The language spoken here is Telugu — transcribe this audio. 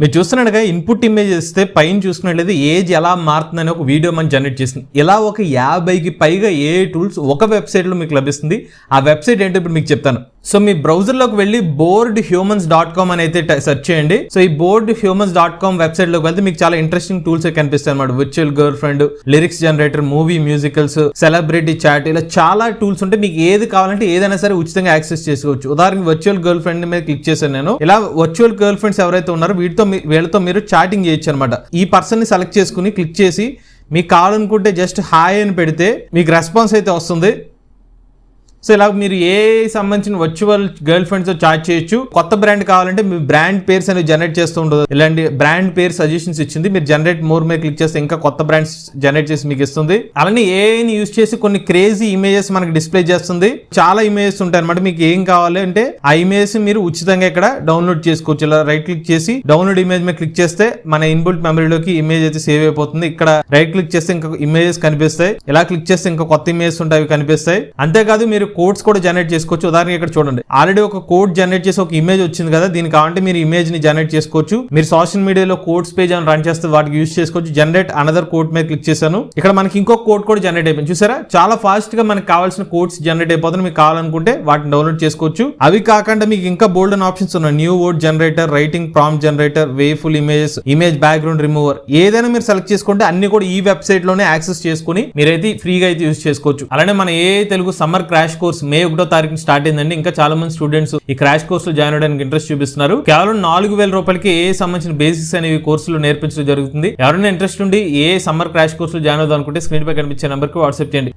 మీరు చూస్తున్నట్టుగా ఇన్పుట్ ఇమేజ్ ఇస్తే పైన చూసుకున్నట్లయితే ఏజ్ ఎలా మారుతుందని ఒక వీడియో మనం జనరేట్ చేస్తుంది. ఇలా ఒక 50కి పైగా ఏఐ టూల్స్ ఒక వెబ్సైట్లో మీకు లభిస్తుంది. ఆ వెబ్సైట్ ఏంటో ఇప్పుడు మీకు చెప్తాను. సో మీ బ్రౌజర్లోకి వెళ్ళి boardhumans.com అని అయితే సెర్చ్ చేయండి. సో ఈ boardhumans.com వెబ్సైట్లోకి వెళ్తే మీకు చాలా ఇంట్రెస్టింగ్ టూల్స్ కనిపిస్తాయి అన్నమాట. Virtual girlfriend, lyrics generator, movie musicals, celebrity chat, ఇలా చాలా టూల్స్ ఉంటాయి. మీకు ఏది కావాలంటే ఏదైనా సరే ఉచితంగా యాక్సెస్ చేసుకోవచ్చు. ఉదాహరణకి వర్చువల్ గర్ల్ ఫ్రెండ్ మీద క్లిక్ చేశాను నేను. ఇలా వర్చువల్ గర్ల్ ఫ్రెండ్స్ ఎవరైతే ఉన్నారో వీళ్ళతో మీరు చాటింగ్ చేయొచ్చు అనమాట. ఈ పర్సన్ ని సెలెక్ట్ చేసుకుని క్లిక్ చేసి మీకు కావాలనుకుంటే జస్ట్ హాయ్ అని పెడితే మీకు రెస్పాన్స్ అయితే వస్తుంది. సో ఇలా మీరు ఏ సంబంధించిన వర్చువల్ గర్ల్ ఫ్రెండ్స్ తో చాట్ చేయొచ్చు. కొత్త బ్రాండ్ కావాలంటే మీ బ్రాండ్ పేర్స్ అనేవి జనరేట్ చేస్తూ ఉంటుంది. ఇలాంటి బ్రాండ్ పేరు సజెషన్స్ ఇచ్చింది. మీరు జనరేట్ మోర్ మీద క్లిక్ చేస్తే ఇంకా కొత్త బ్రాండ్స్ జనరేట్ చేసి మీకు ఇస్తుంది. అలానే ఏఐని యూజ్ చేసి కొన్ని క్రేజీ ఇమేజెస్ మనకి డిస్ప్లే చేస్తుంది. చాలా ఇమేజెస్ ఉంటాయి అనమాట. మీకు ఏం కావాలి అంటే ఆ ఇమేజ్ మీరు ఉచితంగా ఇక్కడ డౌన్లోడ్ చేసుకోవచ్చు. ఇలా రైట్ క్లిక్ చేసి డౌన్లోడ్ ఇమేజ్ మీద క్లిక్ చేస్తే మన ఇన్బుల్ట్ మెమరీలోకి ఇమేజ్ అయితే సేవ్ అయిపోతుంది. ఇక్కడ రైట్ క్లిక్ చేస్తే ఇంకా ఇమేజెస్ కనిపిస్తాయి. ఇలా క్లిక్ చేస్తే ఇంకా కొత్త ఇమేజెస్ ఉంటాయి, అవి కనిపిస్తాయి. అంతేకాదు మీరు కోడ్స్ కూడా జనరేట్ చేసుకోవచ్చు. ఉదాహరణకి ఇక్కడ చూడండి, ఆల్రెడీ ఒక కోడ్ జనరేట్ చేసి ఒక ఇమేజ్ వచ్చింది కదా, దీనికి కావాలంటే మీరు ఇమేజ్ ని జనరేట్ చేసుకోవచ్చు. మీరు సోషల్ మీడియాలో కోడ్స్ పేజ్ అని రన్ చేస్తే వాటికి యూజ్ చేసుకోవచ్చు. జనరేట్ అనదర్ కోడ్ మీద క్లిక్ చేశాను. ఇక్కడ మనకి ఇంకో కోడ్ కూడా జనరేట్ అయిపోయింది. చూసారా, చాలా ఫాస్ట్ గా మనకి కావాల్సిన కోడ్స్ జనరేట్ అయిపోతుంది. మీకు కావాలనుకుంటే వాటిని డౌన్లోడ్ చేసుకోవచ్చు. అవి కాకుండా మీకు ఇంకా బోల్డ్ అని ఆప్షన్స్ ఉన్నాయి. New word generator, writing prompt generator, వేఫుల్ ఇమేజెస్, ఇమేజ్ బ్యాక్గ్రౌండ్ రిమూవర్, ఏదైనా మీరు సెలెక్ట్ చేసుకుంటే అన్ని కూడా ఈ వెబ్సైట్ లోనే యాక్సెస్ చేసుకుని మీరైతే ఫ్రీగా అయితే యూజ్ చేసుకోవచ్చు. అలానే మన ఏ తెలుగు సమ్మర్ క్రాష్ కోర్స్ మే 1వ తారీఖున స్టార్ట్ అయిందండి. ఇంకా చాలా మంది స్టూడెంట్స్ ఈ క్రాష్ కోర్స్ లో జాయిన్ అవడానికి ఇంట్రెస్ట్ చూపిస్తున్నారు. కేవలం 4000 రూపాయలకి ఏ సంబంధించిన బేసిక్స్ అనేవి కోర్సులు నేర్పించడం జరుగుతుంది. ఎవరైనా ఇంట్రెస్ట్ ఉండి ఏ సమ్మర్ క్రాష్ కోర్స్ లో జాయిన్ అవుదాం అనుకుంటే స్క్రీన్ పై కనిపించే నెంబర్ కి వాట్సాప్ చేయండి.